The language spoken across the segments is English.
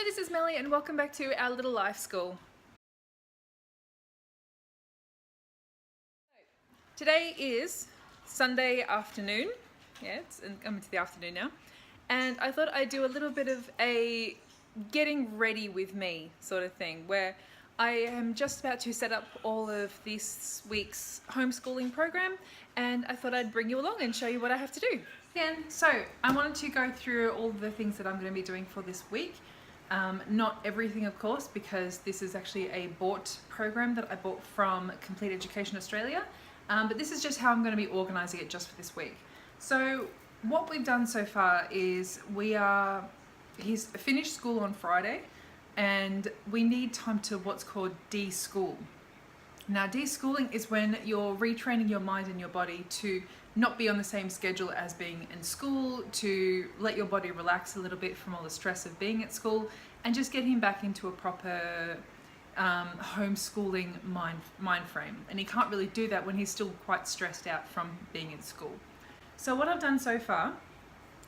this is Melly and welcome back to our little life school. Today is Sunday afternoon. Yeah, it's coming to the afternoon now. And I thought I'd do a little bit of a getting ready with me sort of thing where I am just about to set up all of this week's homeschooling program, and I thought I'd bring you along and show you what I have to do. And so I wanted to go through all the things that I'm going to be doing for this week. Not everything, of course, because this is actually a bought program that I bought from Complete Education Australia, but this is just how I'm going to be organising it just for this week. So what we've done so far is he's finished school on Friday, and we need time to what's called de-school. Now, de-schooling is when you're retraining your mind and your body to not be on the same schedule as being in school, to let your body relax a little bit from all the stress of being at school, and just get him back into a proper homeschooling mind frame. And he can't really do that when he's still quite stressed out from being in school. So what I've done so far,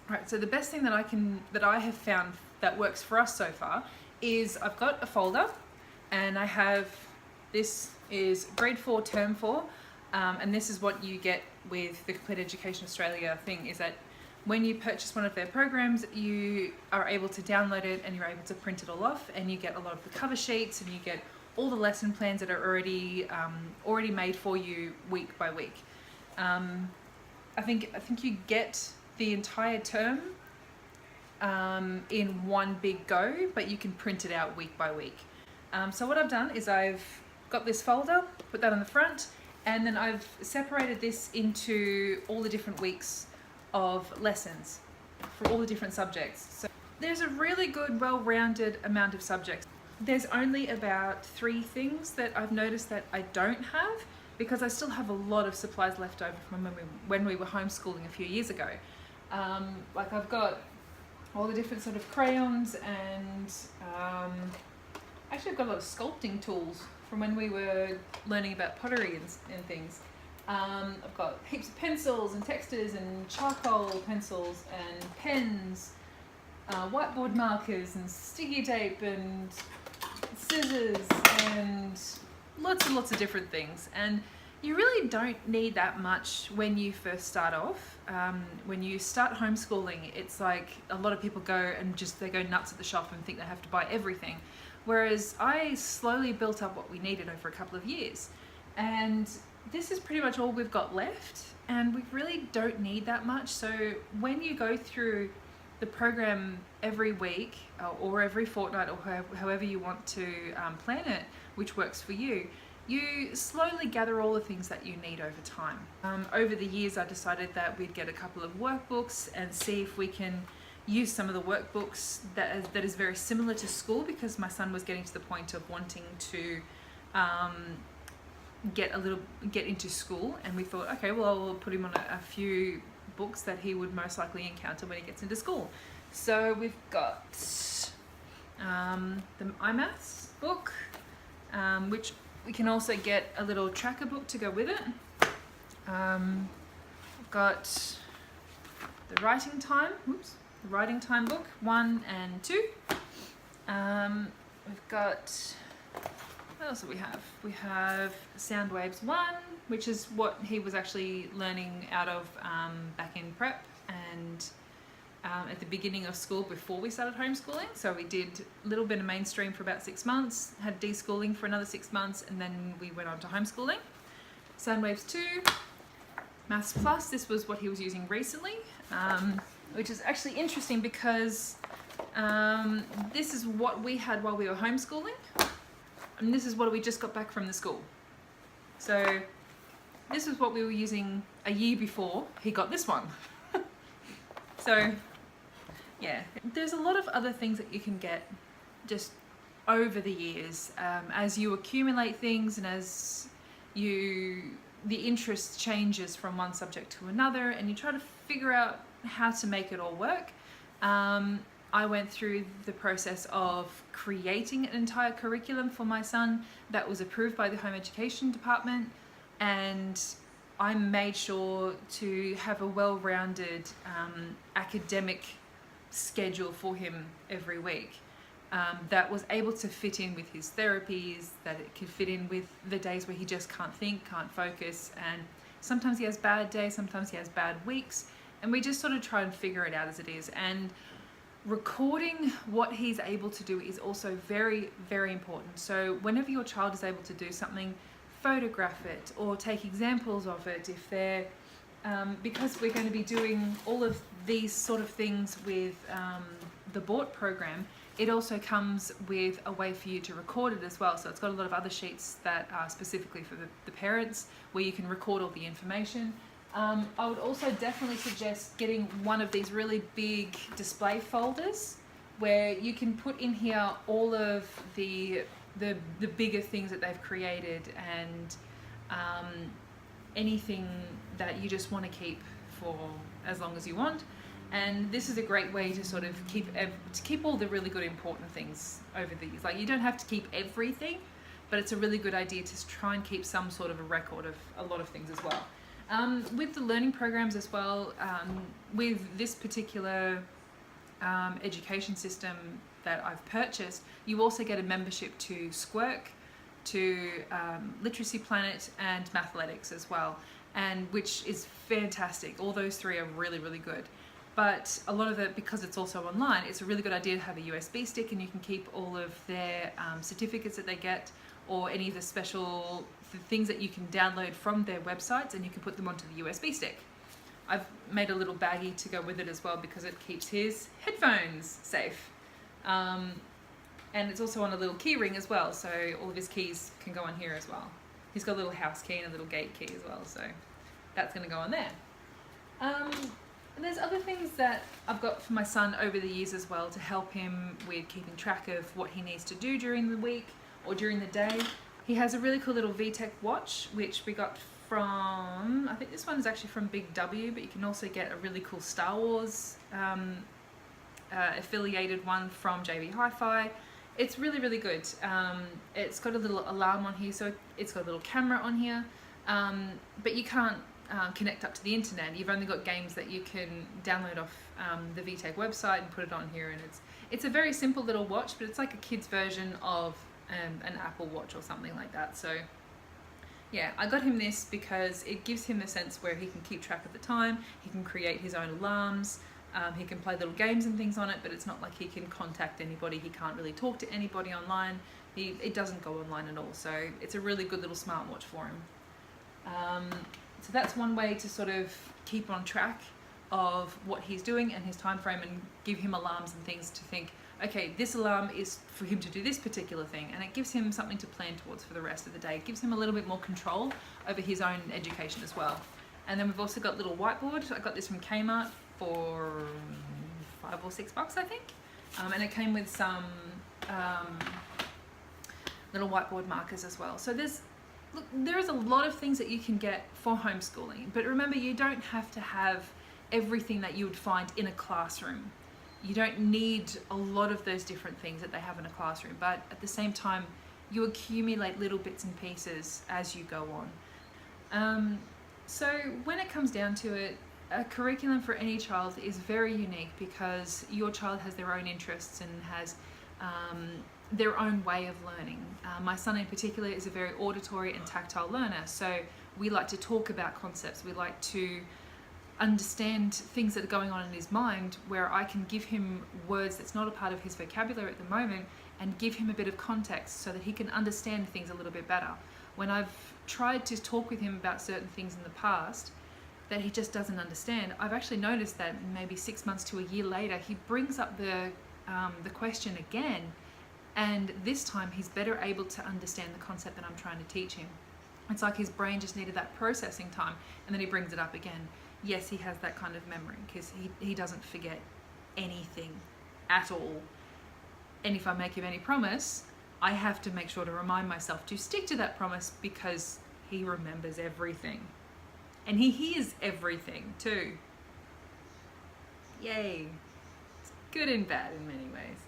right, so the best thing that I have found that works for us so far is I've got a folder, and I have, this is grade 4 term 4, and this is what you get with the Complete Education Australia thing, is that when you purchase one of their programs, you are able to download it and you're able to print it all off, and you get a lot of the cover sheets, and you get all the lesson plans that are already made for you week by week. I think you get the entire term in one big go, but you can print it out week by week. So what I've done is I've got this folder, put that on the front, and then I've separated this into all the different weeks of lessons for all the different subjects. So there's a really good, well-rounded amount of subjects. There's only about 3 things that I've noticed that I don't have, because I still have a lot of supplies left over from when we were homeschooling a few years ago. Like I've got all the different sort of crayons, and actually I've got a lot of sculpting tools from when we were learning about pottery and things. I've got heaps of pencils and textures and charcoal pencils and pens, whiteboard markers and sticky tape and scissors and lots and lots of different things. And you really don't need that much when you first start off. When you start homeschooling, it's like a lot of people go nuts at the shop and think they have to buy everything. Whereas I slowly built up what we needed over a couple of years. And this is pretty much all we've got left, and we really don't need that much. So when you go through the program every week or every fortnight, or however you want to plan it, which works for you, you slowly gather all the things that you need over time. Over the years, I decided that we'd get a couple of workbooks and see if we can use some of the workbooks that is very similar to school, because my son was getting to the point of wanting to get into school, and we thought, okay, well, we'll put him on a few books that he would most likely encounter when he gets into school. So we've got the iMaths book, which we can also get a little tracker book to go with it. I've got the writing time book 1 and 2. We've got, what else do we have? We have Sound Waves 1, which is what he was actually learning out of back in prep and at the beginning of school before we started homeschooling. So we did a little bit of mainstream for about 6 months, had de-schooling for another 6 months, and then we went on to homeschooling. Sound Waves 2, Maths Plus, this was what he was using recently, which is actually interesting because this is what we had while we were homeschooling, and this is what we just got back from the school. So this is what we were using a year before he got this one. So yeah, there's a lot of other things that you can get just over the years as you accumulate things, and as the interest changes from one subject to another, and you try to figure out how to make it all work. I went through the process of creating an entire curriculum for my son that was approved by the Home Education Department, and I made sure to have a well-rounded academic schedule for him every week. that was able to fit in with his therapies, that it could fit in with the days where he just can't think, can't focus, and sometimes he has bad days, sometimes he has bad weeks, and we just sort of try and figure it out as it is. And recording what he's able to do is also very, very important. So whenever your child is able to do something, photograph it or take examples of it. If they're because we're going to be doing all of these sort of things with the BORT program, it also comes with a way for you to record it as well. So it's got a lot of other sheets that are specifically for the parents, where you can record all the information. I would also definitely suggest getting one of these really big display folders where you can put in here all of the bigger things that they've created, and anything that you just want to keep for as long as you want. And this is a great way to sort of keep all the really good important things over these. Like, you don't have to keep everything, but it's a really good idea to try and keep some sort of a record of a lot of things as well. With the learning programs as well, with this particular education system that I've purchased, you also get a membership to Squirk, to Literacy Planet, and Mathletics as well, and which is fantastic. All those three are really, really good. But a lot of it, because it's also online, it's a really good idea to have a USB stick, and you can keep all of their certificates that they get, or any of the special things that you can download from their websites, and you can put them onto the USB stick. I've made a little baggie to go with it as well, because it keeps his headphones safe. And it's also on a little key ring as well, so all of his keys can go on here as well. He's got a little house key and a little gate key as well, so that's going to go on there. And there's other things that I've got for my son over the years as well to help him with keeping track of what he needs to do during the week or during the day. He has a really cool little VTech watch, which we got from, I think this one is actually from Big W, but you can also get a really cool Star Wars affiliated one from JB Hi-Fi. It's really, really good. It's got a little alarm on here, so it's got a little camera on here, but you can't connect up to the internet. You've only got games that you can download off the VTech website and put it on here, and it's a very simple little watch, but it's like a kid's version of an Apple Watch or something like that. So yeah, I got him this because it gives him a sense where he can keep track of the time, he can create his own alarms, he can play little games and things on it, but it's not like he can contact anybody, he can't really talk to anybody online, it doesn't go online at all, so it's a really good little smartwatch for him. So that's one way to sort of keep on track of what he's doing and his time frame, and give him alarms and things to think, okay, this alarm is for him to do this particular thing, and it gives him something to plan towards for the rest of the day. It gives him a little bit more control over his own education as well. And then we've also got little whiteboard. I got this from Kmart for $5 or $6, I think, and it came with some little whiteboard markers as well. So there is a lot of things that you can get for homeschooling, but remember, you don't have to have everything that you would find in a classroom. You don't need a lot of those different things that they have in a classroom, but at the same time, you accumulate little bits and pieces as you go on. So when it comes down to it, a curriculum for any child is very unique, because your child has their own interests and has their own way of learning. My son in particular is a very auditory and tactile learner, so we like to talk about concepts, we like to understand things that are going on in his mind, where I can give him words that's not a part of his vocabulary at the moment, and give him a bit of context so that he can understand things a little bit better. When I've tried to talk with him about certain things in the past that he just doesn't understand, I've actually noticed that maybe 6 months to a year later, he brings up the question again, and this time he's better able to understand the concept that I'm trying to teach him. It's like his brain just needed that processing time, and then he brings it up again. Yes, he has that kind of memory, because he doesn't forget anything at all. And if I make him any promise, I have to make sure to remind myself to stick to that promise, because he remembers everything. And he hears everything too. Yay. It's good and bad in many ways.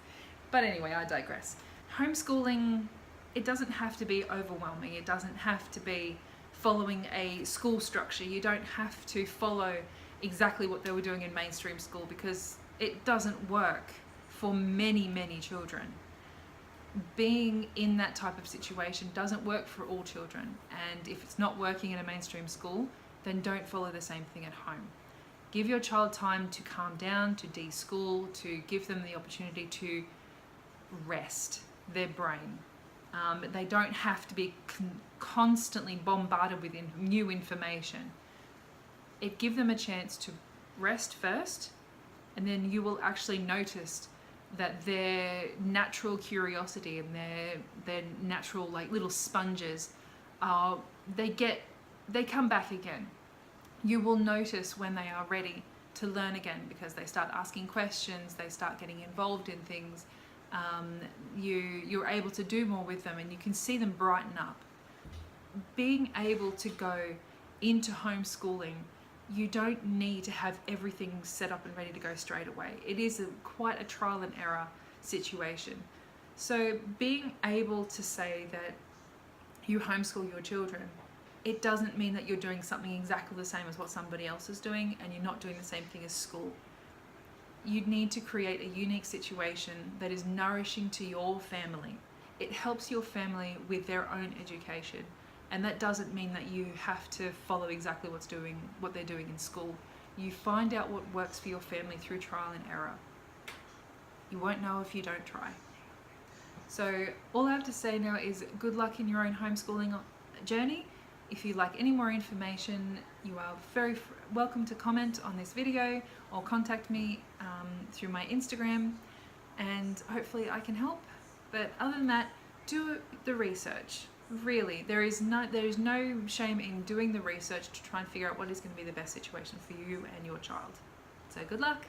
But anyway, I digress. Homeschooling, it doesn't have to be overwhelming. It doesn't have to be following a school structure. You don't have to follow exactly what they were doing in mainstream school, because it doesn't work for many, many children. being in that type of situation doesn't work for all children, and if it's not working in a mainstream school, then don't follow the same thing at home. Give your child time to calm down, to de-school, to give them the opportunity to rest their brain. They don't have to be constantly bombarded with new information. Give them a chance to rest first, and then you will actually notice that their natural curiosity and their natural, like, little sponges, they come back again. You will notice when they are ready to learn again, because they start asking questions, they start getting involved in things. You're able to do more with them, and you can see them brighten up. Being able to go into homeschooling, you don't need to have everything set up and ready to go straight away. It is quite a trial and error situation. So being able to say that you homeschool your children, it doesn't mean that you're doing something exactly the same as what somebody else is doing, and you're not doing the same thing as school. You need to create a unique situation that is nourishing to your family. It helps your family with their own education. And that doesn't mean that you have to follow exactly what they're doing in school. You find out what works for your family through trial and error. You won't know if you don't try. So all I have to say now is good luck in your own homeschooling journey. If you'd like any more information, you are very welcome to comment on this video or contact me through my Instagram, and hopefully I can help. But other than that, do the research. Really, there is no shame in doing the research to try and figure out what is going to be the best situation for you and your child. So good luck.